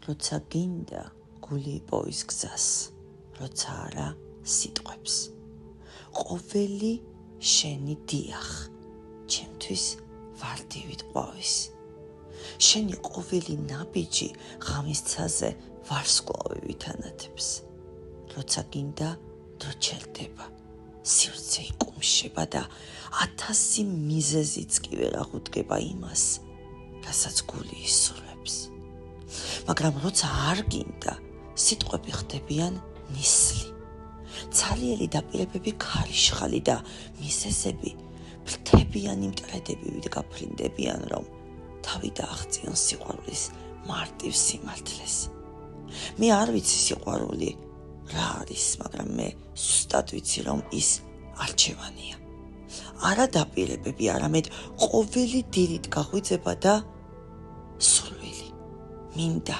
როცა გინდა გული იპოვის გზას, როცა არა სიტყვებს. ყოველი შენი დიახ, ჩემთვის ვარდივით ყვავის. შენი ყოველი ნაბიჯი ღამის ცაზე ვარსკვლავებით ანათებს. როცა გინდა დრო ჩერდება, სივრცე იკუმშება და 1000 მიზეზიც კი ვერ აღუდგება იმას, რასაც გული ისურვებს. მაგრამ როცა არ გინდა, სიტყვები ხდებიან ნისლი. ცალიელი დაპირებები ქარიშხალი და მიზეზები ფრთებიანი მტრედებივით გაფრინდებიან, რომ თავი დააღწიონ სიყვარულის მარტივ სიმართლეს. მე არ ვიცი სიყვარული რა არის, მაგრამ მე ზუსტად ვიცი, რომ ის არჩევანია. არა დაპირებები, არამედ ყოველი დილით გაღვიძება და სურვილი, მინდა.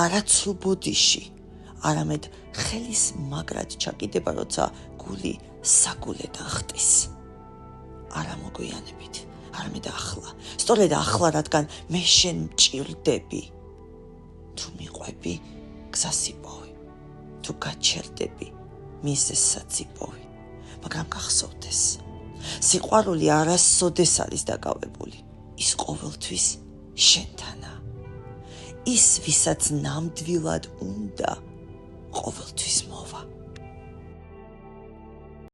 არა ცრუბოდიში, არამედ ხელის მაგრად ჩაკიდება, როცა გული საგულედან ხტის. არა მოგვიანებით, არამედ ახლა. სწორედ ახლა, რადგან მე შენ მჭირდები. თუ მიყვები, გზას იპოვე. თუ გაჩერდები, მიზეზსაც იპოვე. მაგრამ გახსოვდეს, სიყვარული არასოდეს არის დაკავებული. ის ყოველთვის შენთანაა. ის, ვისაც ნამდვილად უნდა, ყოველთვის მოვა.